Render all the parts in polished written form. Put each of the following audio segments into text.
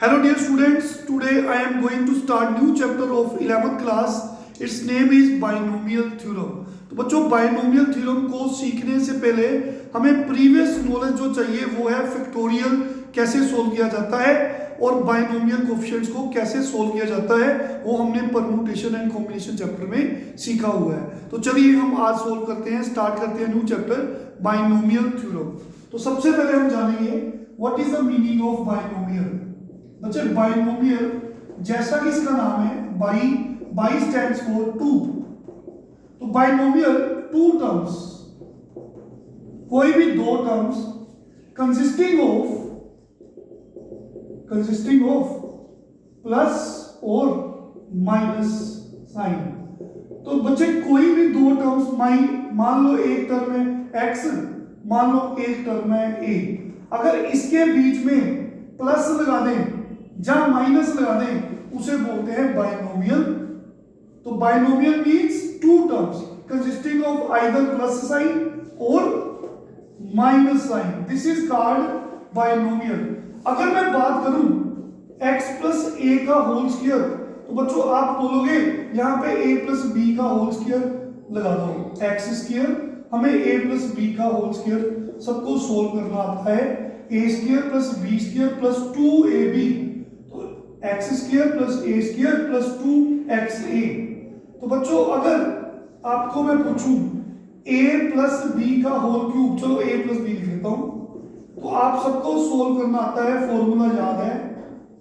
Hello dear students, today I am going to start new chapter of 11th class. Its name is binomial theorem. तो बच्चों binomial theorem को सीखने से पहले हमें प्रीवियस नॉलेज जो चाहिए वो है फैक्टोरियल कैसे सोल्व किया जाता है और बाइनोमियल कोफिशिएंट्स को कैसे सोल्व किया जाता है वो हमने परम्यूटेशन एंड कॉम्बिनेशन चैप्टर में सीखा हुआ है। तो चलिए हम आज सोल्व करते हैं, स्टार्ट करते हैं न्यू चैप्टर बाइनोमियल थ्योरम। तो सबसे पहले हम जानेंगे what is the meaning of binomial. बच्चे बाइनोमियल जैसा कि इसका नाम है बाई स्टैंड्स फॉर टू। तो बाइनोमियल टू टर्म्स, कोई भी दो टर्म्स कंसिस्टिंग ऑफ प्लस और माइनस साइन। तो बच्चे कोई भी दो टर्म्स मान लो एक टर्म है x, मान लो एक टर्म है a, अगर इसके बीच में प्लस लगा दें या माइनस लगा दें उसे बोलते हैं बाइनोमियल। तो binomial means two terms consisting of either plus sign और minus sign, this is called binomial. अगर मैं बात करूं x प्लस a का होल स्क्वायर, तो बच्चों आप बोलोगे यहां पे a प्लस b का होल स्क्वायर लगा दो, x स्क्वायर हमें a प्लस b का होल स्क्वायर सबको सोल्व करना आता है, a square plus b square plus 2ab, तो x square plus a square plus 2xa। तो बच्चों अगर आपको मैं पूछूं a प्लस b का होल क्यूब, चलो a प्लस b लिख लेता हूं, तो आप सबको सोल्व करना आता है, फॉर्मूला याद है,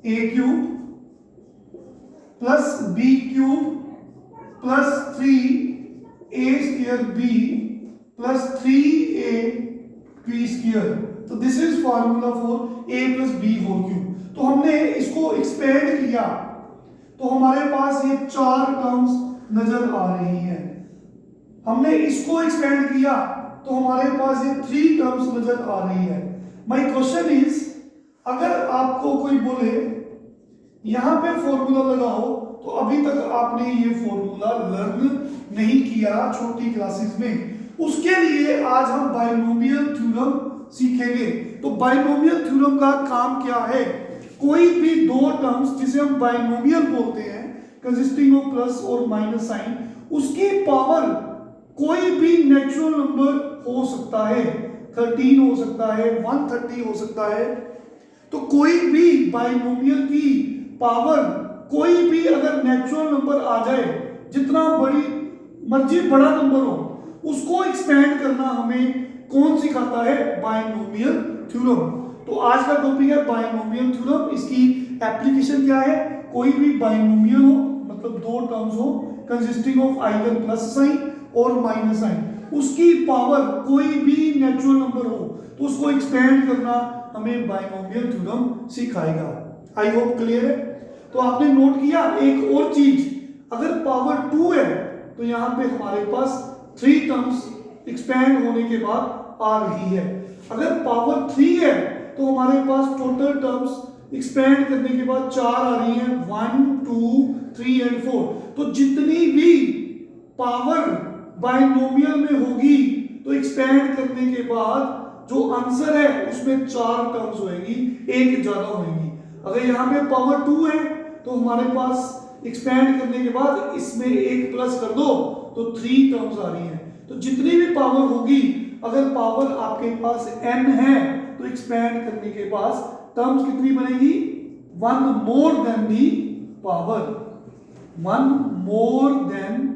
a cube plus b cube plus 3a square b plus 3ab square. तो this is formula for a plus b whole cube. तो हमने इसको एक्सपेंड किया तो हमारे पास ये चार टर्म्स नजर आ रही हैं। हमने इसको एक्सपेंड किया तो हमारे पास ये थ्री टर्म्स नजर आ रही है। माय क्वेश्चन इज, अगर आपको कोई बोले यहां पे फॉर्मूला लगाओ, तो अभी तक आपने ये फॉर्मूला लर्न नहीं किया छोटी क्लासेस में, उसके लिए आज हम बाइनोमियल थ्योरम सीखेंगे। तो बाइनोमियल थ्योरम का काम क्या है, कोई भी दो टर्म्स जिसे हम बाइनोमियल बोलते हैं कंसिस्टिंग ऑफ प्लस और माइनस साइन, उसकी पावर कोई भी नेचुरल नंबर हो सकता है, 13 हो सकता है, 130 हो सकता है। तो कोई भी बाइनोमियल की पावर कोई भी अगर नेचुरल नंबर आ जाए, जितना बड़ी मर्जी बड़ा नंबर हो, उसको एक्सपेंड करना हमें कौन सिखाता है, बाइनोमियल थ्योरम। तो आज का टॉपिक है बाइनोमियल थ्योरम। इसकी एप्लीकेशन क्या है, कोई भी बाइनोमियल हो मतलब दो टर्म्स हो consisting of either plus sign और माइनस साइन, उसकी पावर कोई भी नेचुरल नंबर हो तो उसको एक्सपेंड करना हमें बाइनोमियल थ्योरम सिखाएगा। आई होप क्लियर है। तो आपने नोट किया एक और चीज, अगर पावर 2 है तो यहां पे हमारे पास थ्री टर्म्स एक्सपेंड होने के बाद आ रही है। अगर पावर 3 है तो हमारे पास टोटल टर्म्स एक्सपेंड करने के बाद चार आ रही हैं, 1 2 3 एंड 4। तो जितनी भी पावर बाइनोमियल में होगी तो एक्सपेंड करने के बाद जो आंसर है उसमें चार टर्म्स होंगी, एक ज्यादा होंगी। अगर यहाँ पे पावर 2 है तो हमारे पास एक्सपेंड करने के बाद इसमें एक प्लस कर दो तो 3 टर्म्स आ रही हैं। तो जितनी भी पावर होगी, अगर पावर आपके पास n है तो एक्सपेंड करने के पास टर्म्स कितनी बनेगी, 1 more than the power, 1 more than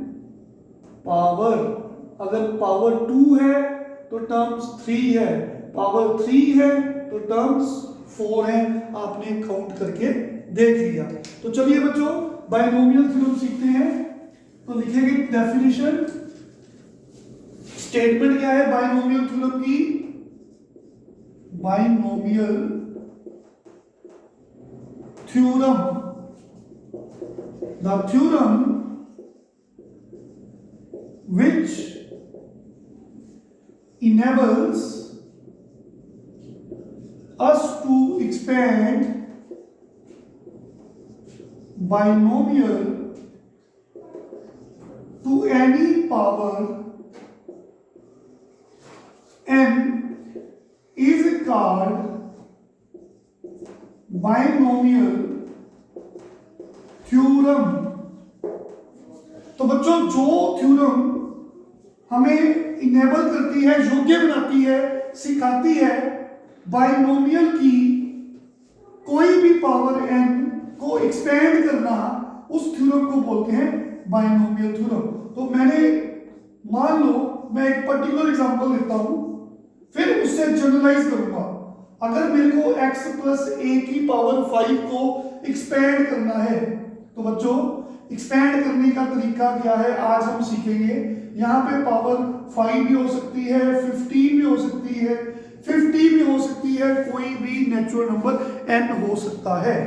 power. अगर पावर 2 है तो टर्म्स 3 है, पावर 3 है तो टर्म्स 4 है। आपने काउंट करके देख लिया। तो चलिए बच्चों बाइनोमियल थ्योरम सीखते हैं। तो लिखेंगे डेफिनेशन, स्टेटमेंट क्या है बाइनोमियल थ्योरम की, binomial theorem, the theorem which enables us to expand binomial to any power n is called binomial theorem. तो बच्चों जो थ्योरम हमें इनेबल करती है, योग्य बनाती है, सिखाती है बाइनोमियल की कोई भी पावर n को एक्सपेंड करना, उस थ्योरम को बोलते हैं बाइनोमियल थ्योरम। तो मैंने मान लो मैं एक पर्टिकुलर एग्जांपल लेता हूं, फिर उससे जनरलाइज करूंगा। अगर मेरे को x प्लस ए की पावर 5 को एक्सपेंड करना है, तो बच्चों एक्सपेंड करने का तरीका क्या है आज हम सीखेंगे। यहाँ पे पावर 5 भी हो सकती है, 15 भी हो सकती है, 50 भी हो सकती है, कोई भी नेचुरल नंबर n हो सकता है।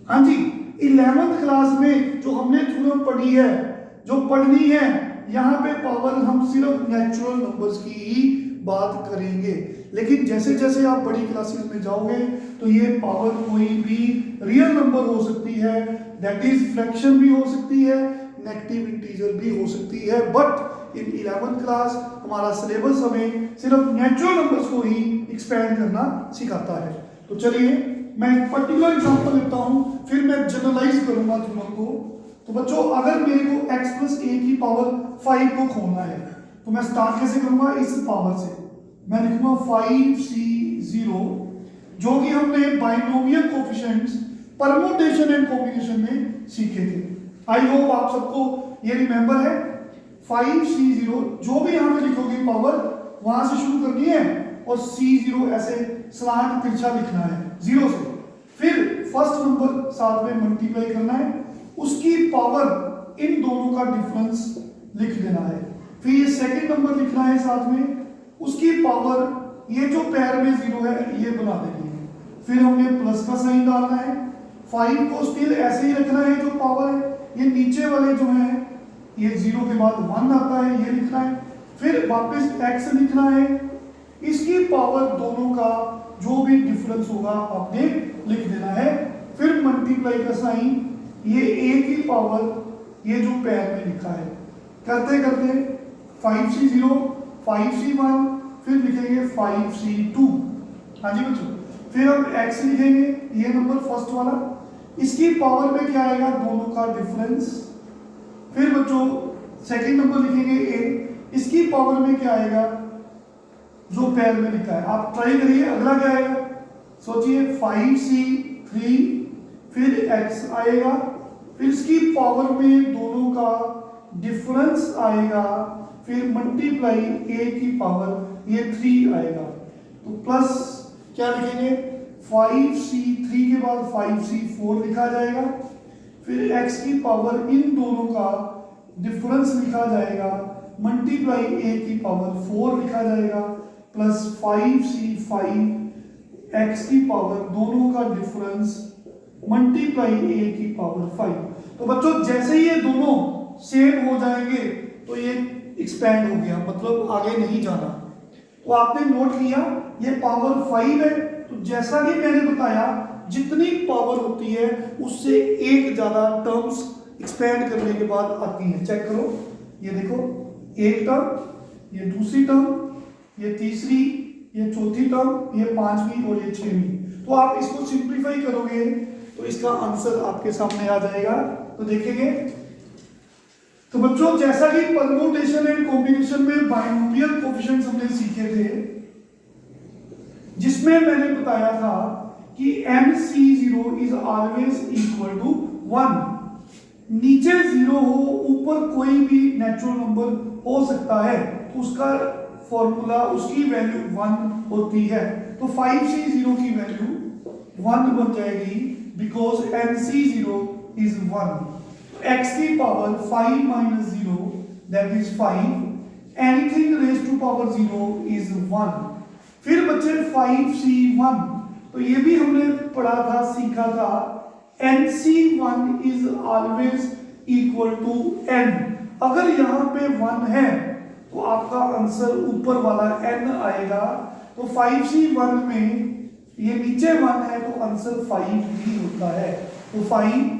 हाँ जी, 11th क्लास में जो हमने थ्योरम पढ़ी है, जो पढ़नी है, यहाँ पे पावर हम सिर्फ नेचुरल नंबर्स की ही बात करेंगे। लेकिन जैसे जैसे आप बड़ी क्लासेस में जाओगे तो ये पावर कोई भी रियल नंबर हो सकती है, दैट इज फ्रैक्शन भी हो सकती है, नेगेटिव इंटीजर भी हो सकती है। बट इन 11th क्लास हमारा सिलेबस हमें सिर्फ नेचुरल नंबर्स को ही एक्सपेंड करना सिखाता है। तो चलिए मैं एक पर्टिकुलर एग्जांपल लेता हूं, फिर मैं जनरलाइज करूंगा थ्योरम को। तो बच्चों अगर मेरे को x प्लस ए की पावर 5 को खोजना है, तो मैं स्टार्ट कैसे करूंगा, इस पावर से। मैं लिखूंगा 5c0, जो कि हमने binomial coefficients permutation and combination में सीखे थे। आई होप आप सबको ये रिमेंबर है। 5c0 जो भी यहां पे लिखोगे पावर वहां से शुरू करनी है, और c0 ऐसे स्लांट तिरछा लिखना है 0 से। फिर फर्स्ट नंबर साथ में मल्टीप्लाई करना है, उसकी पावर इन दोनों का डिफरेंस लिख देना है। फिर ये सेकंड नंबर लिखना है साथ में, उसकी पावर ये जो पैर में 0 है ये बना देनी है। फिर हमने प्लस का साइन डालना है, 5 को स्टिल ऐसे ही रखना है जो पावर है, ये नीचे वाले जो है ये 0 के बाद 1 आता है, ये लिखना है। फिर वापस x लिखना है, इसकी पावर दोनों का जो भी डिफरेंस होगा आपने लिख देना है। फिर मल्टीप्लाई का साइन, ये a की पावर ये जो पैर में लिखा है, करते करते 5c0 5c1, फिर लिखेंगे 5c2। हाँ जी बच्चों, फिर हम x लिखेंगे, ये नंबर फर्स्ट वाला, इसकी पावर में क्या आएगा, दोनों का डिफरेंस। फिर बच्चों सेकंड नंबर लिखेंगे a, इसकी पावर में क्या आएगा, जो पैर में लिखा है। आप ट्राई करिए, अगला क्या आएगा, सोचिए 5c3, फिर x आएगा, फिर इसकी पावर में दोनों का डिफरेंस आएगा, फिर मल्टीप्लाई a की पावर ये 3 आएगा। तो प्लस क्या लिखेंगे, 5c3 के बाद 5c4 लिखा जाएगा, फिर x की पावर इन दोनों का डिफरेंस लिखा जाएगा, मल्टीप्लाई a की पावर 4 लिखा जाएगा, प्लस 5c5 x की पावर दोनों का डिफरेंस मल्टीप्लाई a की पावर 5। तो बच्चों जैसे ही ये दोनों सेम हो जाएंगे तो ये एक्सपेंड हो गया, मतलब आगे नहीं जाना। तो आपने नोट किया ये पावर 5 है, तो जैसा कि मैंने बताया जितनी पावर होती है उससे एक ज्यादा टर्म्स एक्सपेंड करने के बाद आती है। चेक करो, ये देखो, एक टर्म, ये दूसरी टर्म, ये तीसरी, ये चौथी टर्म, ये पांचवी और ये छठवीं। तो आप इसको सिंप्लीफाई करोगे तो इसका आंसर आपके सामने आ जाएगा। तो देखेंगे, तो बच्चों जैसा कि परम्यूटेशन एंड कॉम्बिनेशन में बाइनोमियल कोफिशिएंट्स हमने सीखे थे, जिसमें मैंने बताया था कि MC0 is always equal to 1। नीचे 0 हो, ऊपर कोई भी नेचुरल नंबर हो सकता है, तो उसका फॉर्मूला, उसकी वैल्यू 1 होती है। तो 5C0 की वैल्यू 1 बन जाएगी, बिकॉज MC0 इज 1। x की power 5 minus 0 that is 5, anything raised to power 0 is 1। फिर बच्चे 5c1, तो ये भी हमने पढ़ा था, सीखा था, nc1 is always equal to n। अगर यहाँ पे 1 है तो आपका आंसर ऊपर वाला n आएगा। तो 5c1 में ये नीचे 1 है तो आंसर 5 ही होता है। तो 5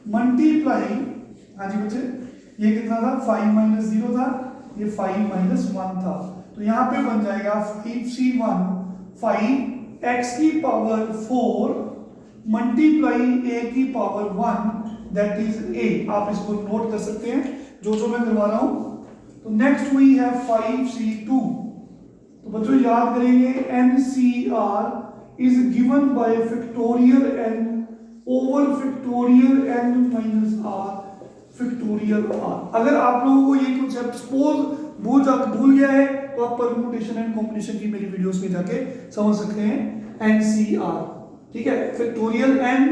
मल्टीप्लाई, हाँ जी बच्चे, ये कितना था, 5 माइनस 0 था, ये 5 माइनस 1 था। तो यहाँ पे बन जाएगा 5c1 5 x की पावर 4 मल्टीप्लाई ए की पावर 1 दैट इज ए। आप इसको नोट कर सकते हैं जो मैं करवा रहा हूं। तो नेक्स्ट वी हैव 5c2। तो बच्चों याद करेंगे NCR is given by factorial n over factorial n minus r factorial r। अगर आप लोगों को ये कॉन्सेप्ट सपोज भूल गया है तो आप परम्यूटेशन एंड कॉम्बिनेशन की मेरी वीडियोस में जाके समझ सकते हैं NCR। ठीक है, फैक्टोरियल n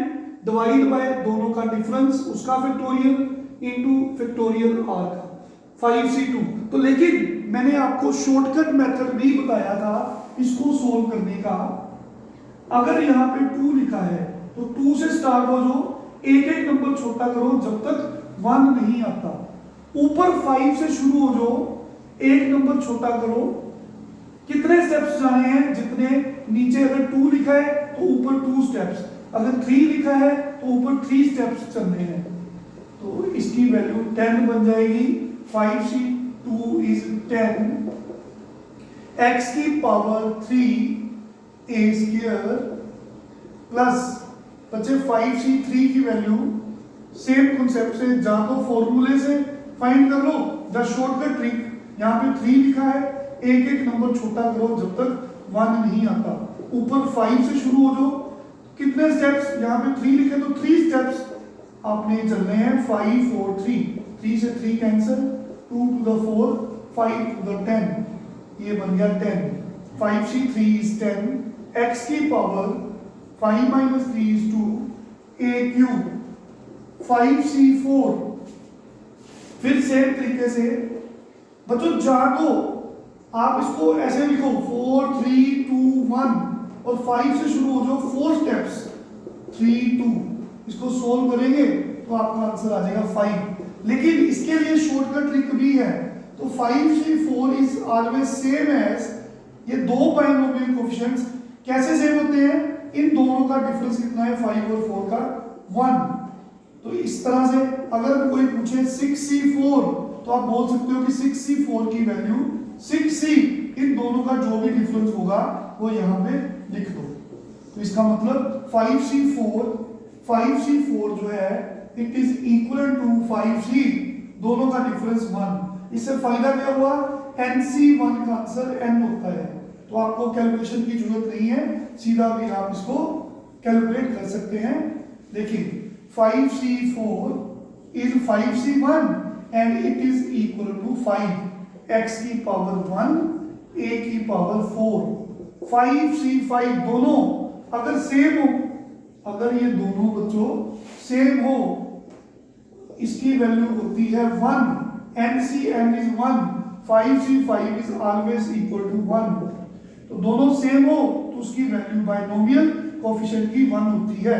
डिवाइड बाय दोनों का डिफरेंस उसका फैक्टोरियल इनटू फैक्टोरियल r का 5c2। तो लेकिन मैंने आपको शॉर्टकट मेथड भी बताया था इसको सोल्व करने का। अगर यहाँ पे 2 लिखा है तो 2 से स्टार्ट हो जो, एक एक नंबर छोटा करो जब तक 1 नहीं आता। ऊपर 5 से शुरू हो जो, एक नंबर छोटा करो। कितने स्टेप्स जाने हैं? जितने नीचे अगर 2 लिखा है तो ऊपर 2 स्टेप्स, अगर 3 लिखा है तो ऊपर 3 स्टेप्स चलने हैं। तो इसकी वैल्यू 10 बन जाएगी। 5c2 इज 10 x की पावर 3 a स्क्वायर प्लस बच्चे 5c3 की वैल्यू सेम कॉन्सेप्ट से जा तो फॉर्मूले से फाइंड कर लो, द शॉर्टकट ट्रिक। यहाँ पे 3 लिखा है, एक एक नंबर छोटा करो जब तक 1 नहीं आता। ऊपर 5 से शुरू हो जो, कितने स्टेप्स? यहाँ पे 3 लिखे तो 3 स्टेप्स आपने चलने हैं। 5 4 3, 3 से 3 cancel, 2 to the 4, 5 to the 10, ये बन गया 10। 5c3 is 10, x की power 5 minus 3 is 2, a cube। 5c4 फिर सेम तरीके से बच्चों जान दो, आप इसको ऐसे लिखो 4 3 2 1 और 5 से शुरू हो जाओ, 4 स्टेप्स 3 2। इसको सोल्व करेंगे तो आपका आंसर आ जाएगा 5। लेकिन इसके लिए शॉर्टकट ट्रिक भी है। तो 5c4 is always same as, ये दो बाइनोमियल कोएफिशिएंट्स कैसे सेम होते हैं? इन दोनों का डिफरेंस कितना है? 5 और 4 का 1। तो इस तरह से अगर कोई पूछे 6c4 तो आप बोल सकते हो कि 6c4 की वैल्यू 6c, इन दोनों का जो भी डिफरेंस होगा वो यहाँ पे लिख दो। तो इसका मतलब 5c4 जो है it is equal to 5c, दोनों का डिफरेंस 1। इससे फायदा क्या हुआ? NC1 का आंसर n होता है, तो आपको कैलकुलेशन की जरूरत नहीं है, सीधा भी आप इसको कैलकुलेट कर सकते हैं। देखिए 5c4 is 5c1 and it is equal to 5, x की पावर 1 a की पावर 4। 5c5 दोनों अगर सेम हो, अगर ये दोनों बच्चों सेम हो, इसकी वैल्यू होती है 1। NCn is 1, 5c5 is always equal to 1। तो दोनों सेम हो तो उसकी वैल्यू बाइनोमियल कोएफिशिएंट की 1 होती है।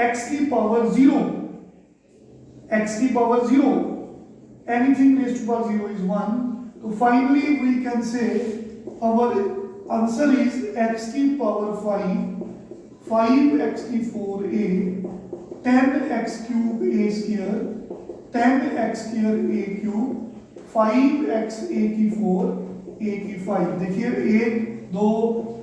x की power 0, anything raised to power 0 is 1। तो finally we can say our answer is x की पावर 5, 5x की 4a, 10x cube a square, 10x square a cube, 5x a की 4 a की 5। देखिए 1 2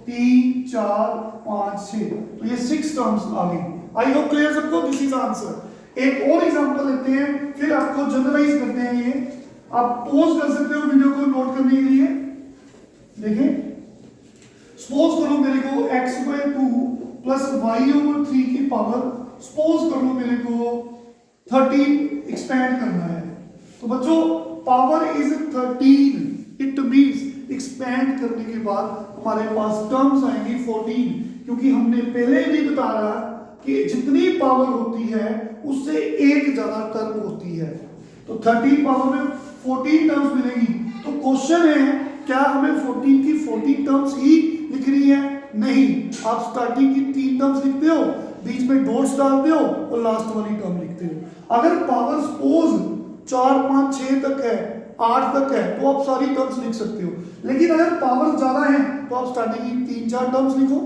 3 4 5 6, तो ये 6 टर्म्स आ गई। आई होप क्लियर सबको, दिस इज आंसर। एक और एग्जांपल लेते हैं, फिर आपको जनरलाइज करते हैं। ये आप पॉज कर सकते हो वीडियो को नोट करने के लिए। देखिए सपोज करो मेरे को x/2 प्लस y/3 की पावर, सपोज कर लो मेरे को 13 एक्सपेंड करना है। तो बच्चों power is 13, it means expand करने के बाद हमारे पास टर्म्स आएंगी 14, क्योंकि हमने पहले भी बताया कि जितनी पावर होती है उससे एक ज्यादा टर्म होती है। तो 13 पावर में 14 टर्म्स मिलेगी। तो क्वेश्चन है क्या हमें 14 की 14 टर्म्स ही लिखनी है? नहीं, आप स्टार्टिंग की 3 टर्म्स लिखते हो, बीच में डॉट्स डालते हो और लास्ट वाली टर्म लिखते हो। अगर पावर सपोज 4 5 6 तक है, 8 तक है, तो आप सारी टर्म्स लिख सकते हो। लेकिन अगर पावर ज्यादा है तो आप स्टार्टिंग की 3 4 टर्म्स लिखो,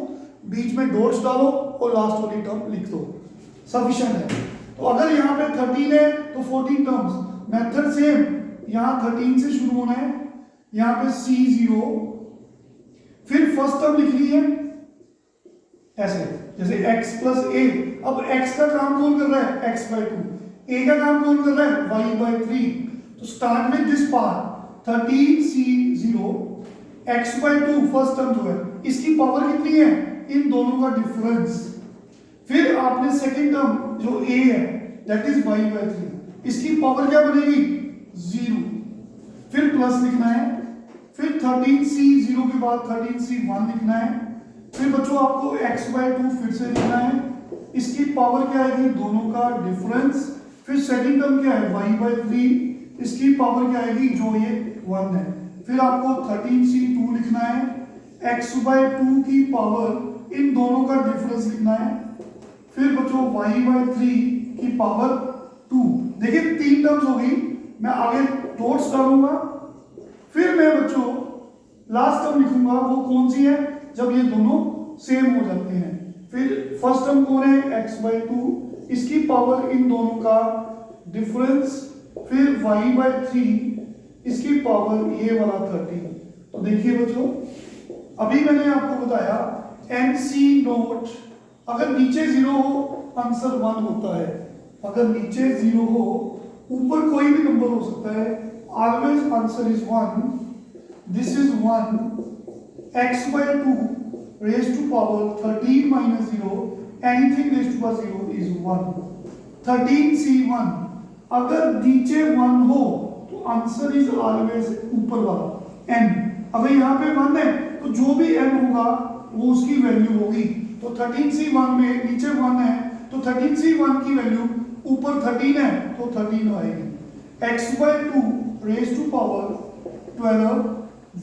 बीच में डॉट्स डालो और लास्ट वाली टर्म लिख दो, सफिशिएंट है। तो अगर यहाँ पे 13 है तो 14 टर्म्स, मेथड सेम, यहाँ 13 से शुरू होना है, यहाँ पे C0, फिर फर्स्ट टर्म लिखनी है ऐसे। जैसे x प्लस ए, अब x का काम कौन कर रहा है, x बाई 2, a का काम कौन कर रहा है, y बाई 3। तो start with this part 13c0 x by 2 first term जो है इसकी पावर कितनी है, इन दोनों का डिफरेंस। फिर आपने सेकंड टर्म जो a है दैट इज y बाई 3, इसकी पावर क्या बनेगी, 0। फिर प्लस लिखना है, फिर 13c0 के बाद 13c1 लिखना है। फिर बच्चों आपको x बाई 2 फिर से लिखना है, इसकी पावर क्या आएगी, दोनों का डिफरेंस। फिर सेकंड टर्म क्या है, y बाई 3, इसकी पावर क्या आएगी, जो ये 1 है। फिर आपको 13c2 लिखना है, x बाई 2 की पावर इन दोनों का डिफरेंस लिखना है। फिर बच्चों y बाई 3 की पावर 2। देखिए 3 टर्म्स होगी, मैं आगे डॉट्स डालूंगा। फिर मैं बच्चों लास्ट टर्म लिखूंगा, वो कौन सी है, जब ये दोनों सेम हो जाते हैं। फिर फर्स्ट टर्म कौन है, x बाई 2, इसकी पावर इन दोनों का डिफरेंस। फिर y बाई 3, इसकी पावर ये वाला 13। तो देखिए बच्चों अभी मैंने आपको बताया NC नोट, अगर नीचे 0 हो आंसर 1 होता है, अगर नीचे 0 हो ऊपर कोई भी नंबर हो सकता है, always answer is 1। This is 1, x by 2 raise to power 13 minus 0, anything raise to power 0 is 1। 13c1, अगर नीचे 1 हो तो आंसर इज ऑलवेज ऊपर वाला n। अगर यहाँ पे 1 है तो जो भी n होगा वो उसकी वैल्यू होगी। तो 13c1 में नीचे 1 है तो 13c1 की वैल्यू ऊपर 13 है तो 13 आएगी। x by 2 raise to power 12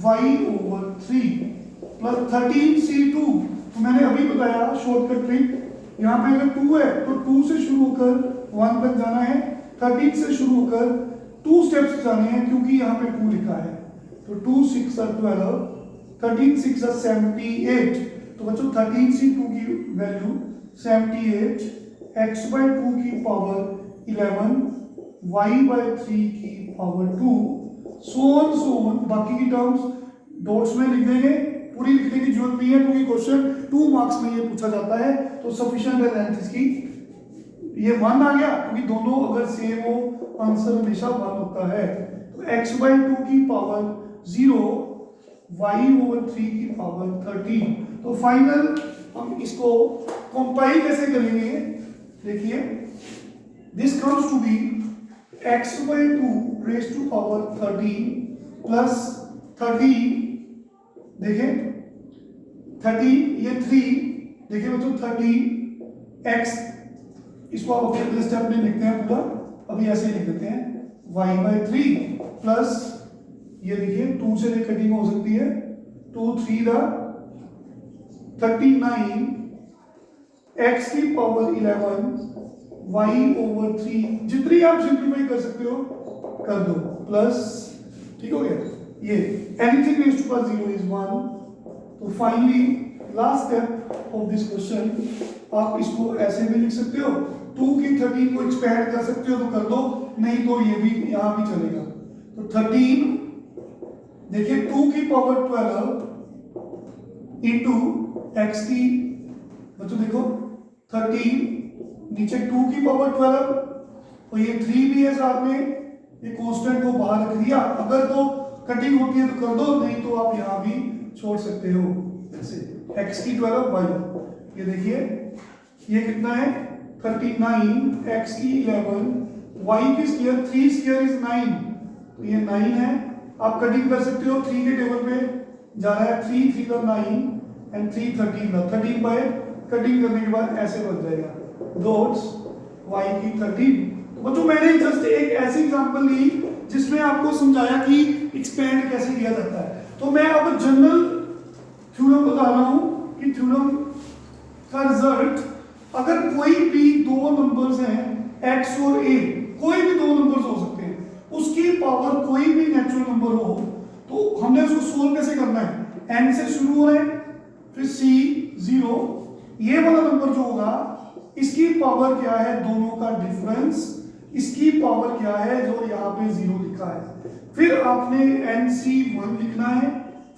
y over 3 plus 13c2। तो मैंने अभी बताया शॉर्टकट ट्रिक, यहाँ पे अगर 2 है तो 2 से शुरू होकर 1 तक जाना है, 13 से शुरू होकर 2 स्टेप्स जाने हैं क्योंकि यहाँ पे 2 लिखा है। तो 2 6 12, 13 6 78। तो बच्चों 13c2 की वैल्यू 78, x बाई 2 की पावर 11, y बाई 3 की पावर 2, सो ऑन। बाकी की टर्म्स डॉट्स में लिख देंगे, पूरी लिखने की जरूरत नहीं है क्योंकि क्वेश्चन 2 मार्क्स में ये पूछा जाता है। तो सफिशिएंट है लेंथ इसकी, ये 1 आ गया क्योंकि दोनों अगर सेम हो आंसर हमेशा 1 होता है। तो x बाई 2 की पावर 0, y ओवर 3 की पावर 13। तो फाइनल हम इसको कंपाइल कैसे करेंगे, देखिए this comes to be x by 2 raise to power 13 plus 13, देखिए 13 ये 3, देखिए बच्चों 13 x, इसको आप अगले स्टेप में लिखते हैं पूरा, अभी ऐसे ही लिख देते हैं y बाई 3 प्लस ये देखिए 2 से कटिंग हो सकती है, 2 3 39 x की पावर 11 y ओवर 3, जितनी आप सिंप्लीफाई कर सकते हो कर दो, प्लस ठीक हो गया ये anything raise to power 0 is 1। तो finally last step of this question, आप इसको ऐसे भी लिख सकते हो, 2 की 13 को एक्सपेंड कर सकते हो तो कर दो, नहीं तो ये भी यहां भी चलेगा। तो 13 देखिए 2 की पावर 12 इंटू x की, बच्चों देखो 13 नीचे 2 की पावर 12 तो ये 3 भी है साथ में, ये कांस्टेंट को बाहर रख दिया, अगर तो कटिंग होती है तो कर दो, नहीं तो आप यहां भी छोड़ सकते हो ऐसे। x की 12 y, ये देखिए ये कितना है 39, x की 11, y की स्क्वायर, 3 स्क्वायर इज 9, तो ये 9 है। आप कटिंग कर सकते हो, 3 के टेबल पे जा रहा है, 3 3 का 9 एंड 3 13 का 13 बाय कटिंग करने के बाद ऐसे बन जाएगा डॉट्स y की 13। तो बच्चों मैंने जस्ट एक ऐसी एग्जांपल ली जिसमें आपको समझाया कि एक्सपेंड कैसे किया जाता है। तो मैं अब जनरल थ्योरम बता रहा हूं कि थ्योरम का रिजल्ट, अगर कोई भी 2 नंबर्स हैं x और a, कोई भी 2 नंबर्स हो सकते हैं, उसकी पावर कोई भी नेचुरल नंबर हो तो हमने उसको सोल्व कैसे करना है, n से शुरू हो रहे हैं, फिर c 0, ये वाला नंबर जो होगा इसकी पावर क्या है, दोनों का डिफरेंस, इसकी पावर क्या है जो यहाँ पे 0 लिखा है। फिर आपने NC1 लिखना है,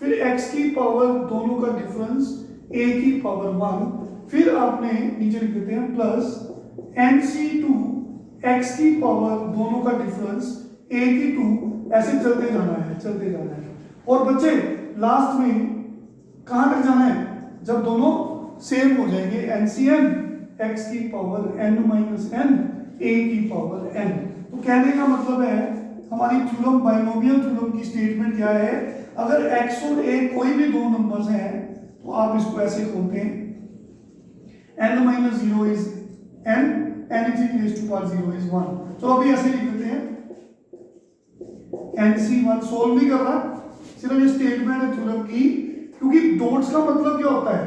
फिर x की पावर दोनों का डिफरेंस, a की पावर 1, फिर आपने नीचे लिख देते हैं प्लस NC2 x की पावर दोनों का डिफरेंस a की 2, ऐसे चलते जाना है। और बच्चे लास्ट में कहां तक जाना है? जब दोनों सेम हो जाएंगे, NCn x की power n minus n a की पावर n। तो कहने का मतलब है हमारी थ्योरम, बाइनोमियल थ्योरम की स्टेटमेंट क्या है? अगर x और a कोई भी दो नंबर्स हैं तो आप इसको ऐसे खोलते हैं, n minus 0 is n, anything raised to power 0 is 1। तो अभी ऐसे लिख देते हैं NC1, सोल्व नहीं करना, सिर्फ ये स्टेटमेंट है थ्योरम की। क्योंकि डॉट्स का मतलब क्या होता है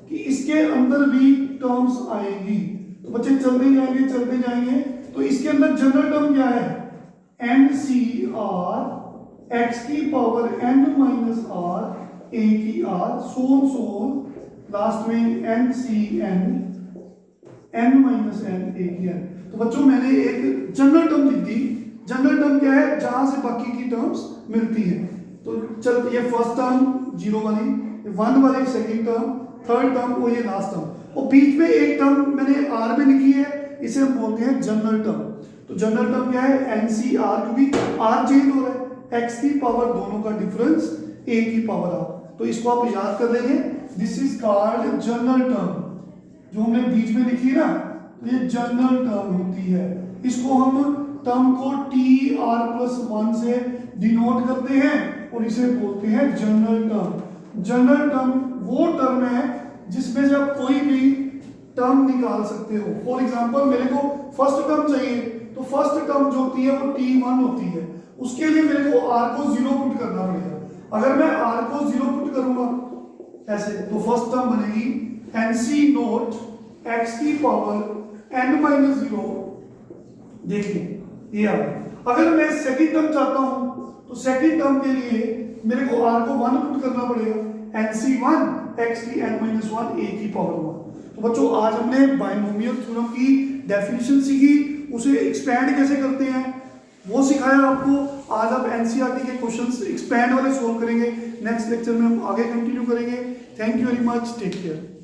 कि इसके अंदर भी टर्म्स आएगी। तो बच्चे चलते जाएंगे तो इसके अंदर जनरल टर्म क्या है? NCR x की power n minus r a की r, सोन लास्ट में NCn n minus n a की n। तो बच्चों मैंने एक जनरल टर्म लिख दी। जनरल टर्म क्या है? जहां से बाकी की टर्म्स मिलती है। तो चल ये फर्स्ट टर्म 0 वाली, 1 वाली सेकंड टर्म, थर्ड टर्म और ये लास्ट टर्म, और बीच में एक टर्म मैंने r में लिखी है, इसे हम बोलते हैं जनरल टर्म। तो जनरल टर्म क्या है? NCR, क्योंकि r चेंज हो रहा है, x की पावर दोनों का डिफरेंस a की पावर r। तो इसको आप याद कर लेंगे, this is called general term. जो हमने बीच में लिखी है ना, तो ये जनरल टर्म होती है। इसको हम टर्म को TR+1 से डिनोट करते हैं और इसे बोलते हैं जनरल टर्म। जनरल टर्म वो टर्म है जिसमें से आप कोई भी टर्म निकाल सकते हो। फॉर एग्जांपल मेरे को फर्स्ट टर्म चाहिए, तो फर्स्ट टर्म जो होती है वो T1 होती है, उसके लिए मेरे को r को 0 पुट करना पड़ेगा। अगर मैं r को 0 पुट करूंगा ऐसे, तो फर्स्ट टर्म बनेगी NC0 x की पावर n माइनस 0। देखिए ये आ गया। अगर मैं सेकंड टर्म चाहता हूं तो सेकंड टर्म के लिए मेरे को r को 1 पुट करना पड़ेगा, NC1 x की n माइनस 1 a की पावर 1। तो बच्चों आज हमने बाइनोमियल थ्योरम की डेफिनेशन सीखी, उसे एक्सपैंड कैसे करते हैं वो सिखाया आपको। आज आप NCERT के क्वेश्चंस एक्सपैंड वाले सोल्व करेंगे। नेक्स्ट लेक्चर में हम आगे कंटिन्यू करेंगे। Thank you very much, take care.